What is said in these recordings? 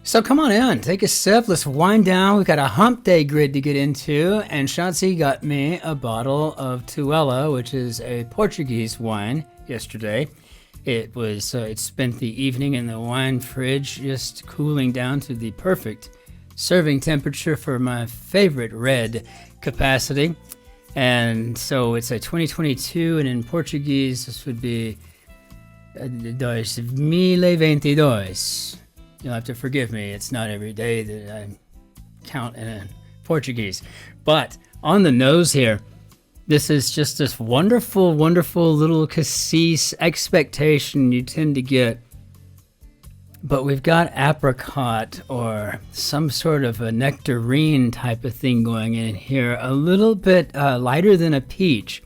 So come on in, take a sip, let's wind down. We've got a hump day grid to get into, and Shanti got me a bottle of Tuella, which is a Portuguese wine, yesterday. It spent the evening in the wine fridge, just cooling down to the perfect serving temperature for my favorite red capacity. And so it's a 2022, and in Portuguese, this would be 2022. You'll have to forgive me. It's not every day that I count in Portuguese. But on the nose here, this is just this wonderful, wonderful little cassis expectation you tend to get. But we've got apricot or some sort of a nectarine type of thing going in here. A little bit lighter than a peach.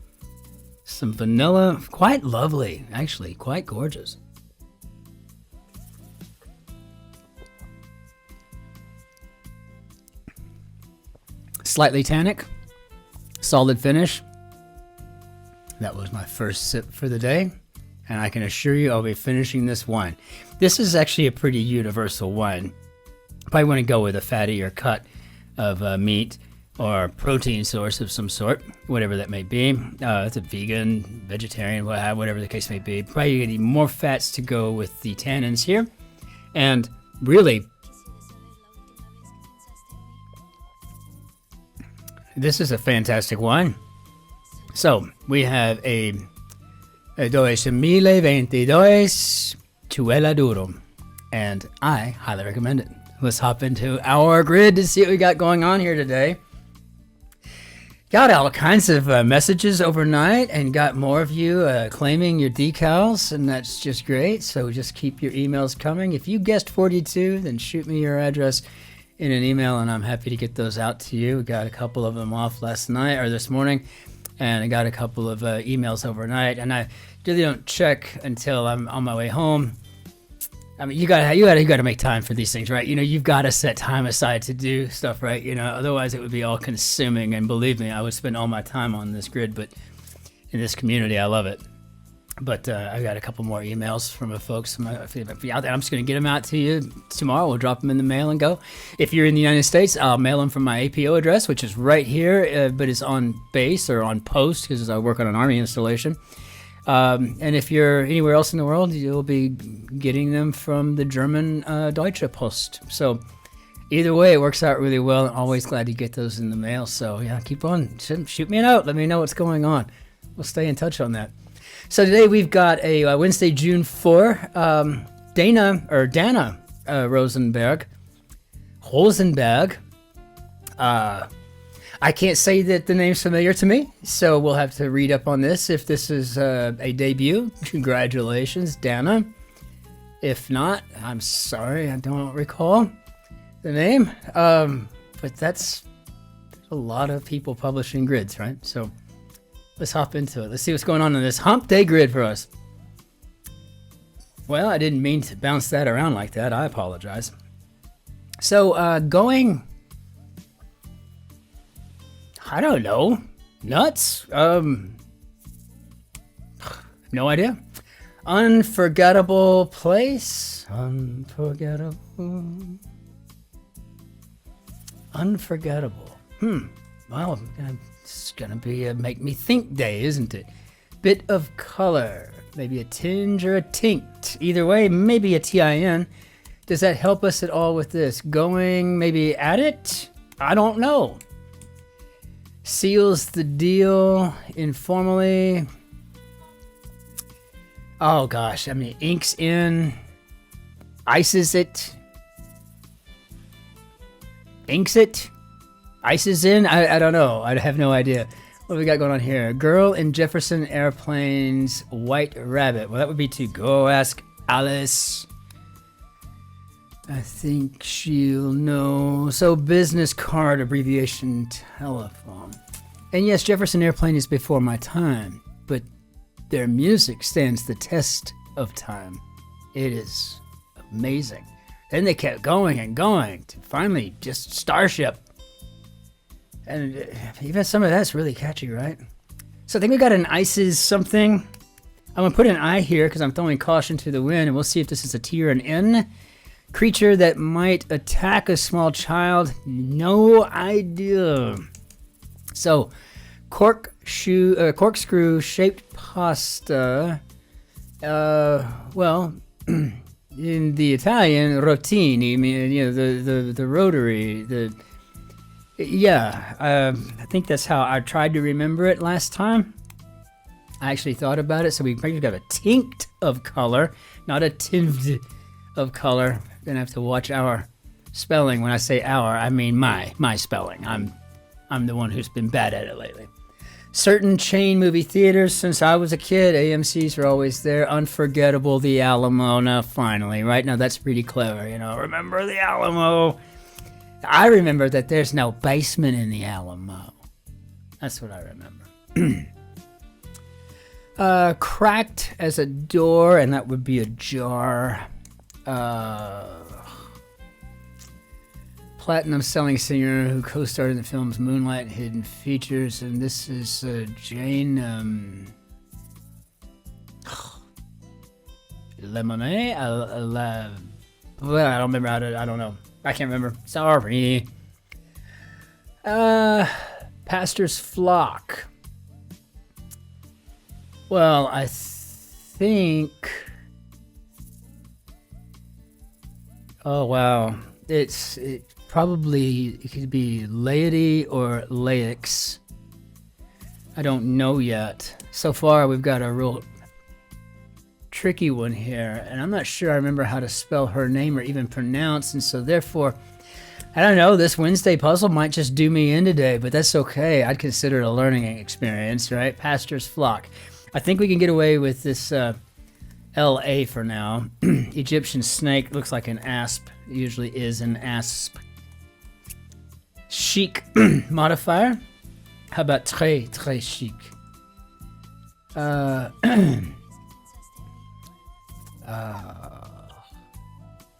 Some vanilla. Quite lovely, actually. Quite gorgeous. Slightly tannic, solid finish. That was my first sip for the day, and I can assure you I'll be finishing this wine. This is actually a pretty universal wine. Probably want to go with a fattier cut of meat or protein source of some sort, whatever that may be. It's a vegan, vegetarian, whatever the case may be. Probably going to need more fats to go with the tannins here, and really, this is a fantastic wine. So we have a 2022 Tuella Douro, and I highly recommend it. Let's hop into our grid to see what we got going on here today. Got all kinds of messages overnight, and got more of you claiming your decals, and that's just great. So just keep your emails coming. If you guessed 42, then shoot me your address in an email, and I'm happy to get those out to you. We got a couple of them off last night or this morning, and I got a couple of emails overnight, and I really don't check until I'm on my way home. I mean, you gotta make time for these things, right? You know, you've got to set time aside to do stuff, right? You know, otherwise it would be all consuming, and believe me, I would spend all my time on this grid, but in this community, I love it. But I got a couple more emails from folks. If you're out there, I'm just going to get them out to you tomorrow. We'll drop them in the mail and go. If you're in the United States, I'll mail them from my APO address, which is right here, but it's on base or on post because I work on an Army installation. And if you're anywhere else in the world, you'll be getting them from the German Deutsche Post. So either way, it works out really well. I'm always glad to get those in the mail. So yeah, keep on. Shoot me a note. Let me know what's going on. We'll stay in touch on that. So today we've got a Wednesday, June 4, Danna Rosenberg. I can't say that the name's familiar to me, so we'll have to read up on this. If this is a debut, congratulations, Danna. If not, I'm sorry, I don't recall the name. But there's a lot of people publishing grids, right? So let's hop into it. Let's see what's going on in this hump day grid for us. Well, I didn't mean to bounce that around like that. I apologize. So going, I don't know, nuts? No idea. Unforgettable place. Unforgettable. Well, it's gonna be a make me think day, isn't it? Bit of color, maybe a tinge or a tinct. Either way, maybe a TIN. Does that help us at all with this? Going maybe at it? I don't know. Seals the deal informally. Oh gosh, I mean, inks in, ices it, inks it, ices in. I don't know. I have no idea. What do we got going on here? Girl in Jefferson Airplane's White Rabbit. Well, that would be to go ask Alice. I think she'll know. So business card, abbreviation, telephone. And yes, Jefferson Airplane is before my time, but their music stands the test of time. It is amazing. Then they kept going and going to finally just Starship. And even some of that's really catchy, right? So I think we got an ices something. I'm going to put an I here because I'm throwing caution to the wind, and we'll see if this is a T or an N. Creature that might attack a small child. No idea. So, corkscrew-shaped pasta. Well, in the Italian, rotini, the rotary. I think that's how I tried to remember it last time. I actually thought about it, so we probably got a tint of color, not a tint of color. Gonna have to watch our spelling. When I say our, I mean my spelling. I'm the one who's been bad at it lately. Certain chain movie theaters since I was a kid, AMC's were always there. Unforgettable, the Alamo. Now finally, right now that's pretty clever. Remember the Alamo. I remember that there's no basement in the Alamo. That's what I remember. Cracked as a door, and that would be a jar. Platinum selling singer who co-starred in the films Moonlight, Hidden Features, and this is Jane Lemonet. Well, I don't remember how to. I don't know. I can't remember. Sorry. Pastor's Flock. Well, I think. Oh wow, it could be laity or laics. I don't know yet. So far, we've got a real tricky one here, and I'm not sure I remember how to spell her name or even pronounce, and so therefore, I don't know, this Wednesday puzzle might just do me in today, but that's okay. I'd consider it a learning experience, right? Pastor's Flock. I think we can get away with this LA for now. Egyptian snake looks like an asp. It usually is an asp. Chic modifier. How about très chic?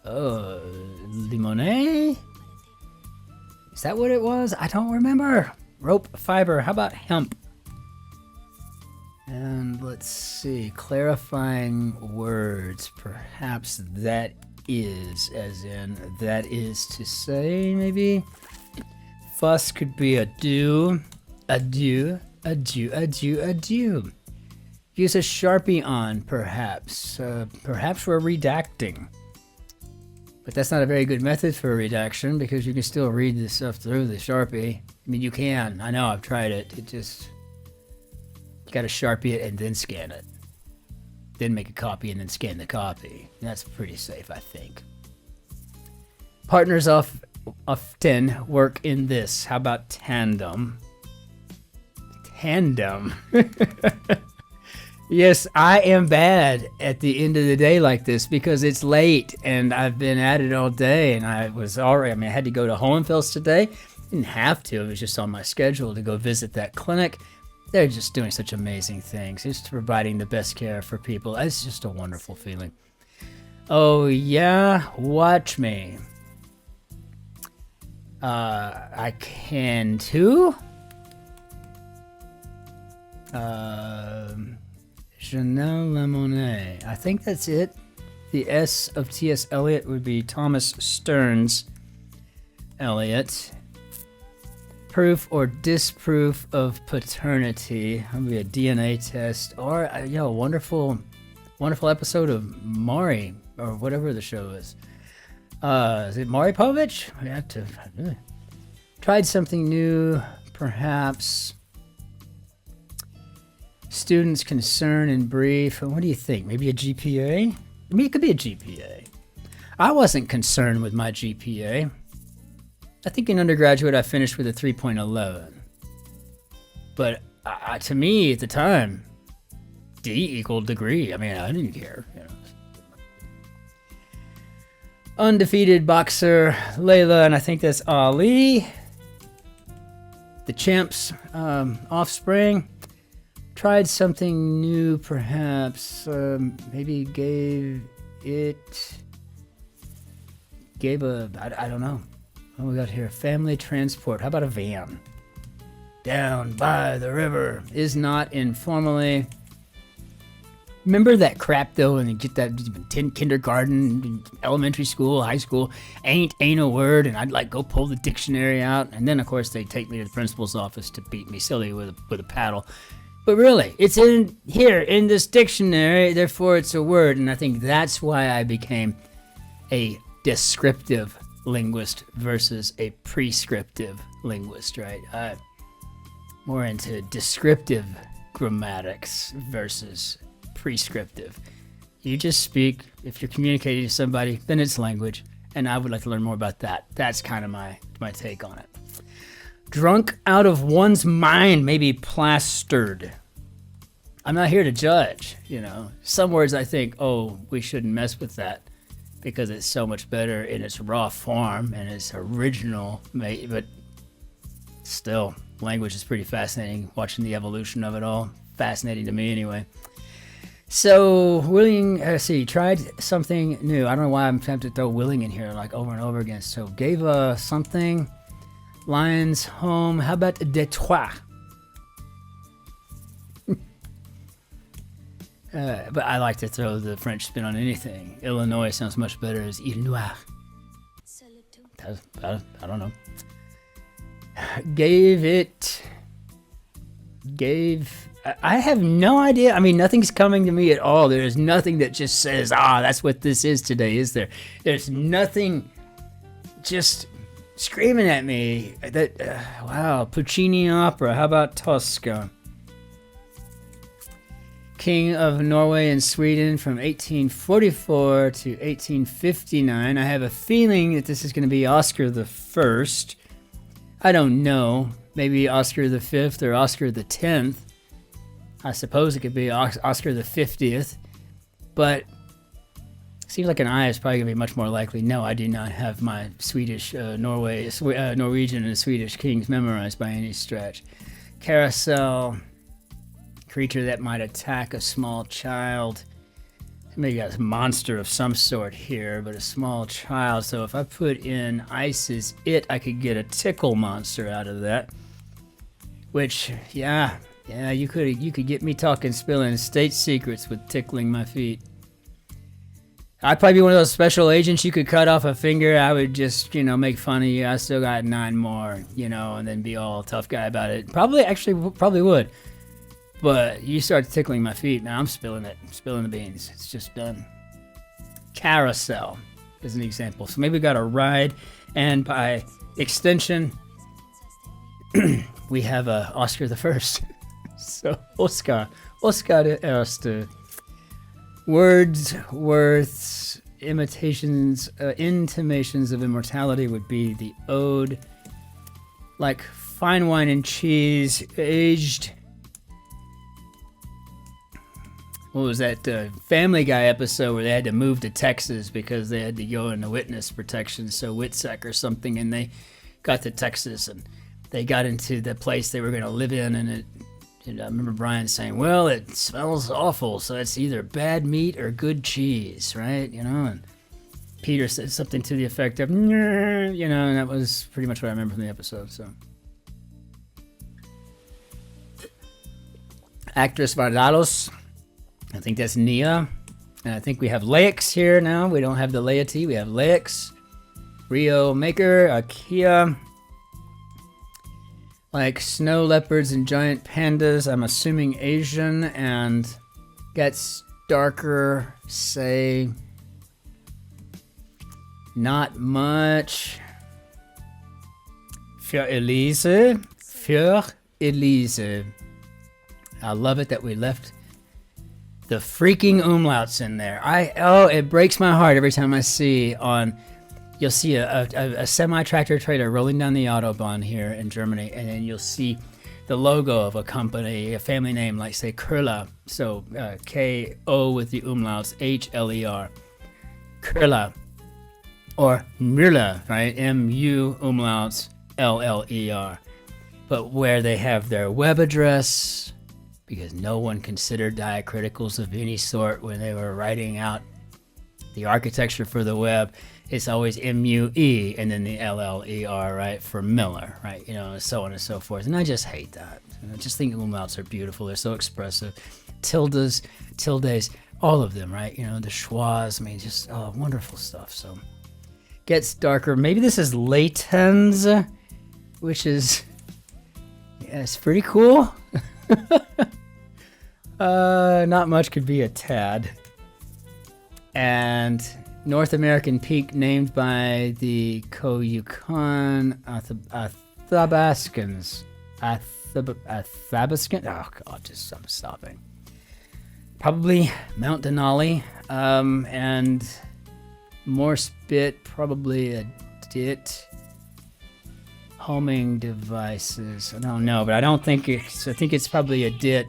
Limonet? Is that what it was? I don't remember. Rope fiber. How about hemp? And let's see, clarifying words. Perhaps that is, as in that is to say, maybe. Fuss could be adieu, adieu, adieu, adieu, adieu. Use a Sharpie on, perhaps. Perhaps we're redacting. But that's not a very good method for redaction because you can still read this stuff through the Sharpie. I mean, you can. I know, I've tried it. It just... You gotta Sharpie it and then scan it. Then make a copy and then scan the copy. That's pretty safe, I think. Partners often work in this. How about tandem? Tandem. Yes, I am bad at the end of the day like this because it's late and I've been at it all day and I had to go to Hohenfels today. Didn't have to, it was just on my schedule to go visit that clinic. They're just doing such amazing things. Just providing the best care for people. It's just a wonderful feeling. Oh yeah, watch me. I can too. Chanel Lemonet. I think that's it. The S of T.S. Eliot would be Thomas Stearns Eliot. Proof or disproof of paternity. That would be a DNA test, or a wonderful episode of Maury or whatever the show is. Is it Maury Povich? I have to. Tried something new, perhaps. Students' concern and brief. What do you think? Maybe a GPA? I mean, it could be a GPA. I wasn't concerned with my GPA. I think in undergraduate I finished with a 3.11. But to me at the time, D equaled degree. I mean, I didn't care. Undefeated boxer Layla, and I think that's Ali. The champ's offspring. Tried something new, perhaps. Maybe gave a, I don't know. What we got here? Family transport. How about a van? Down by the river. Is not informally. Remember that crap though, and you get that kindergarten, elementary school, high school, ain't a word, and I'd like go pull the dictionary out, and then of course they take me to the principal's office to beat me silly with a paddle. But really, it's in here in this dictionary, therefore it's a word, and I think that's why I became a descriptive linguist versus a prescriptive linguist, right? I'm more into descriptive grammatics versus prescriptive. You just speak. If you're communicating to somebody, then it's language, and I would like to learn more about that. That's kind of my take on it. Drunk out of one's mind, maybe plastered. I'm not here to judge, Some words I think, oh, we shouldn't mess with that because it's so much better in its raw form and its original, but still, language is pretty fascinating, watching the evolution of it all. Fascinating to me anyway. So, willing, tried something new. I don't know why I'm tempted to throw willing in here like over and over again. So, gave something, Lions home. How about Detroit? But I like to throw the French spin on anything. Illinois sounds much better as Illinois. I don't know. I have no idea. I mean, nothing's coming to me at all. There's nothing that just says, that's what this is today, is there? There's nothing just screaming at me that, wow, Puccini opera. How about Tosca? King of Norway and Sweden from 1844 to 1859. I have a feeling that this is going to be Oscar the First. I don't know. Maybe Oscar the 5th or Oscar the 10th. I suppose it could be Oscar the 50th. But it seems like an I is probably going to be much more likely. No, I do not have my Swedish, Norwegian and Swedish kings memorized by any stretch. Carousel. Creature that might attack a small child. Maybe a monster of some sort here, but a small child. So if I put in ice is it, I could get a tickle monster out of that. Which, yeah, you could get me talking, spilling state secrets with tickling my feet. I'd probably be one of those special agents. You could cut off a finger. I would just, make fun of you. I still got 9 more, and then be all tough guy about it. Probably would. But you start tickling my feet, now I'm spilling the beans. It's just done. Carousel is an example. So maybe we got a ride, and by extension, we have Oscar the First. So Oscar the Erste. Words, worths, intimations of immortality would be the ode. Like fine wine and cheese, aged. What was that Family Guy episode where they had to move to Texas because they had to go into witness protection, so Whitsack or something, and they got to Texas and they got into the place they were going to live in, and I remember Brian saying, well, it smells awful, so it's either bad meat or good cheese, right? And Peter said something to the effect of, and that was pretty much what I remember from the episode. So, actress Vardalos. I think that's Nia. And I think we have Leix here now. We don't have the laity. We have Leix. Rio Maker. Ikea. Like snow leopards and giant pandas. I'm assuming Asian. And gets darker. Say. Not much. Für Elise. Für Elise. I love it that we left the freaking umlauts in there. It breaks my heart every time I see you'll see a semi-tractor trailer rolling down the Autobahn here in Germany, and then you'll see the logo of a company, a family name, like say Kurla, so K-O with the umlauts, H-L-E-R, Kurla, or Müller, right, M-U umlauts, L-L-E-R, but where they have their web address, because no one considered diacriticals of any sort when they were writing out the architecture for the web. It's always M-U-E and then the L-L-E-R, right, for Miller, right, so on and so forth. And I just hate that. I just think umlauts are beautiful. They're so expressive. tildes, all of them, right? You know, the schwas, I mean, just wonderful stuff. So gets darker. Maybe this is latens, which is, yeah, it's pretty cool. Not much could be a tad. And North American peak named by the Yukon Athabascans. Athabascan? Oh God, I'm stopping. Probably Mount Denali, and more spit, probably a dit. Homing devices. I don't know, but I don't think it's. I think it's probably a dit.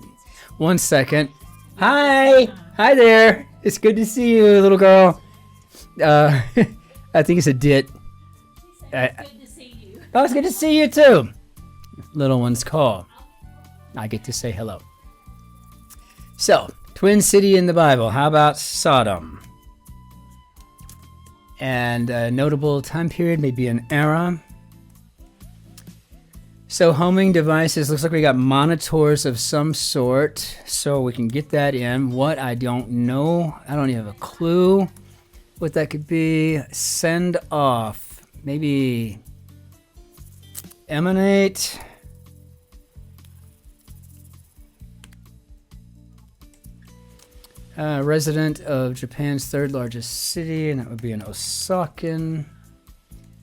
1 second. Hi there. It's good to see you, little girl. I think it's a dit. It's good to see you. Oh, it's good to see you too. Little one's call. I get to say hello. So, twin city in the Bible. How about Sodom? And a notable time period, maybe an era. So homing devices, looks like we got monitors of some sort, so we can get that in. What, I don't know. I don't even have a clue what that could be. Send off, maybe emanate. Resident of Japan's third largest city, and that would be in Osaka.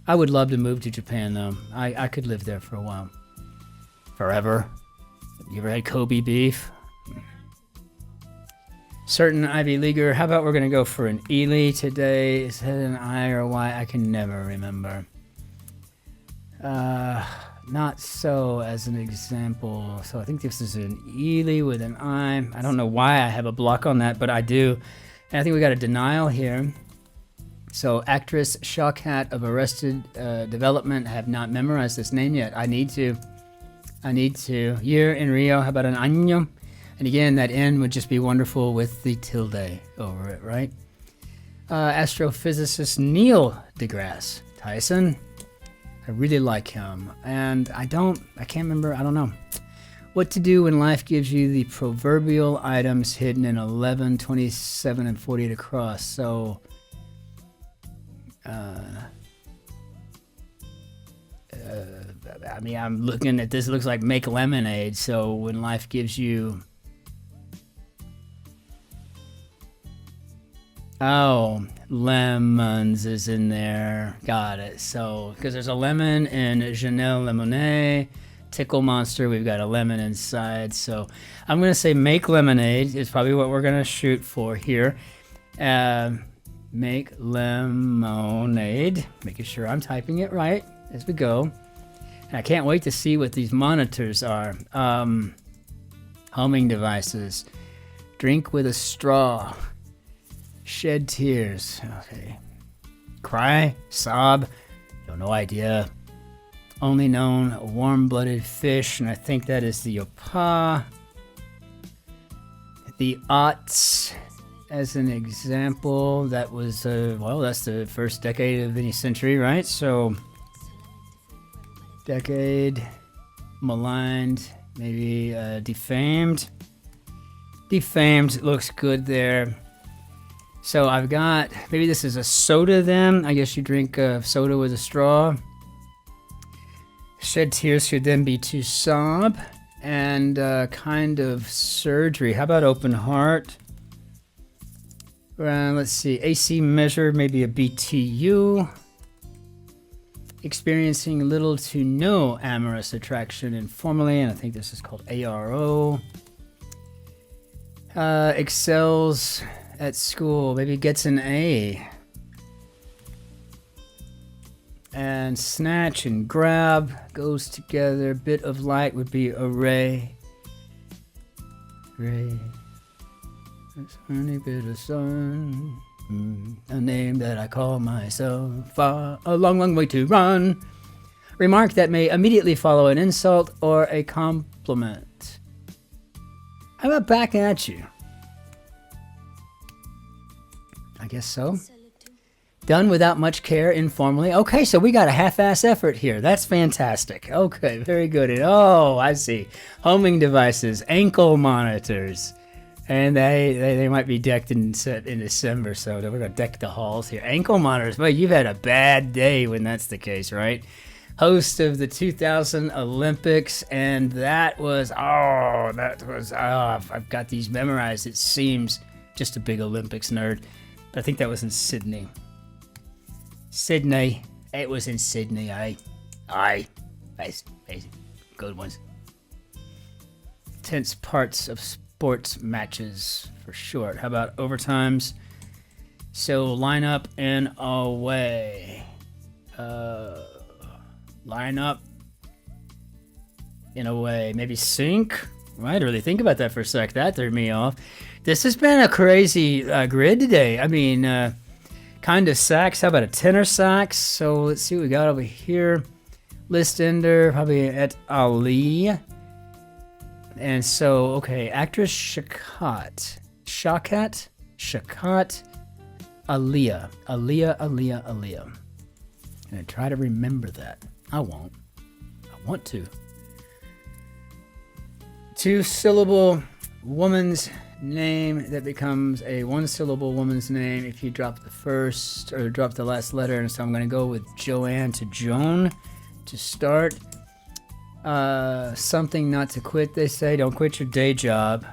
I would love to move to Japan, though. I could live there for a while. Forever. You ever had Kobe beef? Certain Ivy Leaguer. How about we're going to go for an Ely today? Is that an I or a Y? I can never remember. Not so as an example. So I think this is an Ely with an I. I don't know why I have a block on that, but I do. And I think we got a denial here. So actress Shawkat of Arrested Development. Have not memorized this name yet. I need to. Year in Rio. How about an año? And again, that N would just be wonderful with the tilde over it, right? Astrophysicist Neil deGrasse Tyson. I really like him. And I can't remember, I don't know. What to do when life gives you the proverbial items hidden in 11, 27, and 48 across. So, I mean, I'm looking at this. It looks like make lemonade. So when life gives you, oh, lemons is in there. Got it. So because there's a lemon in Janelle Lemonade, Tickle Monster. We've got a lemon inside. So I'm gonna say make lemonade is probably what we're gonna shoot for here. Make lemonade. Making sure I'm typing it right as we go. And I can't wait to see what these monitors are. Homing devices. Drink with a straw. Shed tears. Okay. Cry. Sob. No idea. Only known a warm-blooded fish, and I think that is the opa. The aughts, as an example, that was, well, that's the first decade of any century, right? So, decade, maligned, maybe defamed. Defamed looks good there. So I've got, maybe this is a soda then. I guess you drink soda with a straw. Shed tears should then be to sob. And kind of surgery. How about open heart? Let's see, AC measure, maybe a BTU. Experiencing little to no amorous attraction informally, and I think this is called ARO. Excels at school, maybe gets an A. And snatch and grab goes together. Bit of light would be array. Ray. This honey bit of sun. A name that I call myself. Far, a long, long way to run. Remark that may immediately follow an insult or a compliment. How about back at you? I guess so. Done without much care, informally. Okay, so we got a half-ass effort here. That's fantastic. Okay, very good. And, oh, I see. Homing devices, ankle monitors. And they might be decked in December, so we're going to deck the halls here. Ankle monitors, boy, you've had a bad day when that's the case, right? Host of the 2000 Olympics, and I've got these memorized, it seems. Just a big Olympics nerd. But I think that was in Sydney. It was in Sydney, aye. Good ones. Tense parts of sports matches, for short. How about overtimes? So line up and away. Line up in a way. Maybe sync, right? Or they think about that for a sec. That threw me off. This has been a crazy grid today. I mean, kind of sax. How about a tenor sax? So let's see what we got over here. List ender, probably at Ali. And so, okay, actress Shakat, Aaliyah. And I try to remember that. I won't. I want to. 2-syllable woman's name that becomes a 1-syllable woman's name if you drop the first or drop the last letter. And so I'm going to go with Joanne to Joan to start. Something not to quit, they say. Don't quit your day job.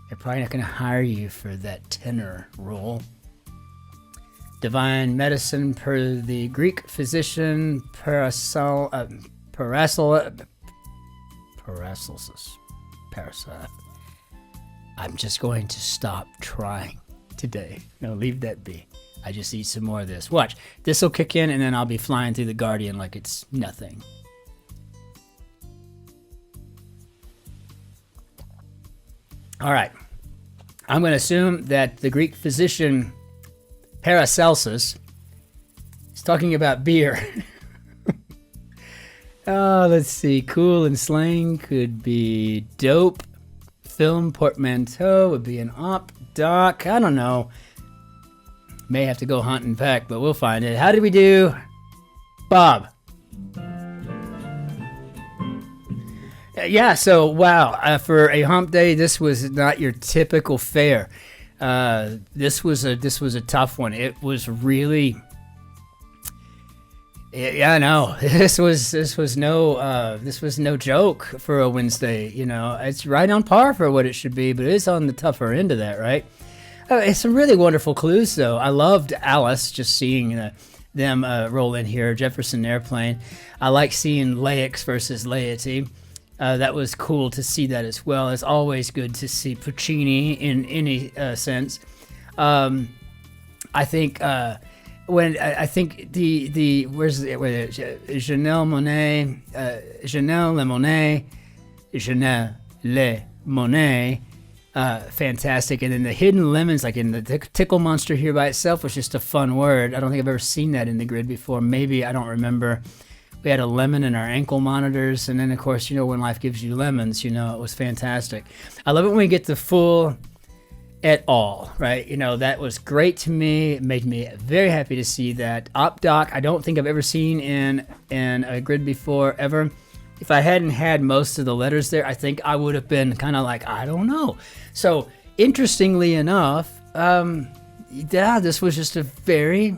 They're probably not going to hire you for that tenor role. Divine medicine per the Greek physician Paracelsus. I'm just going to stop trying today. No, leave that be. I just eat some more of this. Watch. This will kick in, and then I'll be flying through the Guardian like it's nothing. All right. I'm going to assume that the Greek physician Paracelsus is talking about beer. Oh, let's see. Cool and slang could be dope. Film portmanteau would be an op doc. I don't know. May have to go hunt and peck, but we'll find it. How did we do, Bob? Yeah, so wow, for a hump day, this was not your typical fare. This was a tough one. It was really, yeah, no, this was no joke for a Wednesday. You know, it's right on par for what it should be, but it's on the tougher end of that, right? It's some really wonderful clues, though. I loved Alice, just seeing them roll in here. Jefferson Airplane. I like seeing laics versus laity. That was cool to see that as well. It's always good to see Puccini in any sense. I think when I think the where's it? Janelle Monáe, fantastic. And then the hidden lemons, like in the tickle monster here by itself, was just a fun word. I don't think I've ever seen that in the grid before. Maybe, I don't remember. We had a lemon in our ankle monitors, and then, of course, you know, when life gives you lemons, you know, it was fantastic. I love it when we get the full et al, right? You know, that was great to me. It made me very happy to see that. Op-doc, I don't think I've ever seen in a grid before, ever. If I hadn't had most of the letters there, I think I would have been kind of like, I don't know. So, interestingly enough, yeah, this was just a very...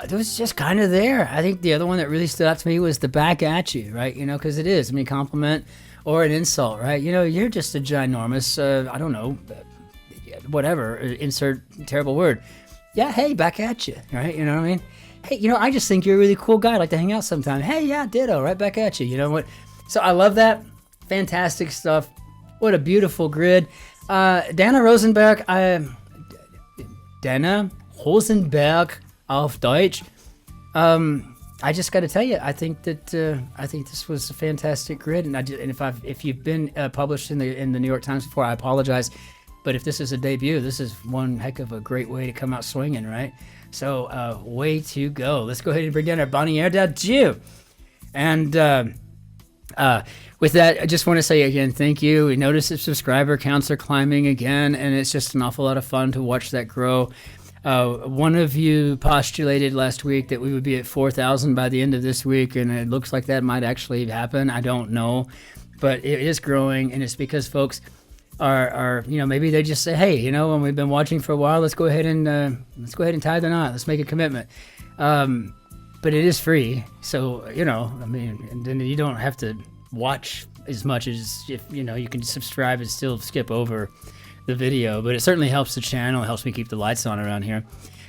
It was just kind of there. I think the other one that really stood out to me was the back at you, right? You know, because it is. I mean, compliment or an insult, right? You know, you're just a ginormous, I don't know, whatever, insert terrible word. Yeah, hey, back at you, right? You know what I mean? Hey, you know, I just think you're a really cool guy. I'd like to hang out sometime. Hey, yeah, ditto, right back at you. You know what? So I love that. Fantastic stuff. What a beautiful grid. Danna Rosenberg, Danna Rosenberg, auf Deutsch. I just got to tell you, I think this was a fantastic grid, and if you've been published in the New York Times before, I apologize, but if this is a debut, this is one heck of a great way to come out swinging, right? So way to go. Let's go ahead and bring down our Bonnier Jew, and with that, I just want to say again, thank you. We noticed that subscriber counts are climbing again, and it's just an awful lot of fun to watch that grow. One of you postulated last week that we would be at 4,000 by the end of this week, and it looks like that might actually happen. I don't know, but it is growing, and it's because, folks, are maybe they just say, hey, when we've been watching for a while, let's go ahead and tie the knot. Let's make a commitment. But it is free, so and then you don't have to watch as much as if you can subscribe and still skip over the video. But it certainly helps the channel. It helps me keep the lights on around here,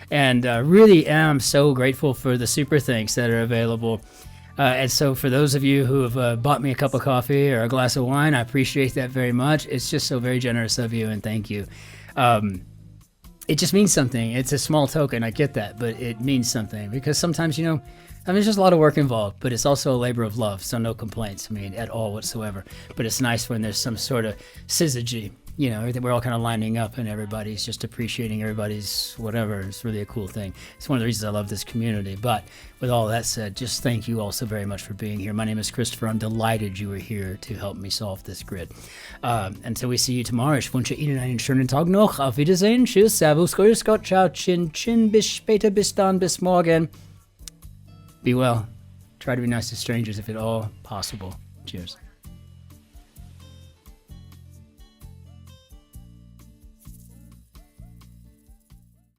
and really am so grateful for the super thanks that are available. And so for those of you who have bought me a cup of coffee or a glass of wine, I appreciate that very much. It's just so very generous of you, and thank you. It just means something. It's a small token, I get that, but it means something because sometimes, there's just a lot of work involved, but it's also a labor of love, so no complaints, at all whatsoever. But it's nice when there's some sort of syzygy, we're all kind of lining up and everybody's just appreciating everybody's whatever. It's really a cool thing. It's one of the reasons I love this community. But with all that said, just thank you all so very much for being here. My name is Christopher. I'm delighted you were here to help me solve this grid. Until we see you tomorrow, ich wünsche Ihnen einen schönen Tag noch. Auf Wiedersehen. Tschüss, Servus, Grüß Gott, ciao, Cin-Cin, bis später, bis dann, bis morgen. Be well. Try to be nice to strangers if at all possible. Cheers.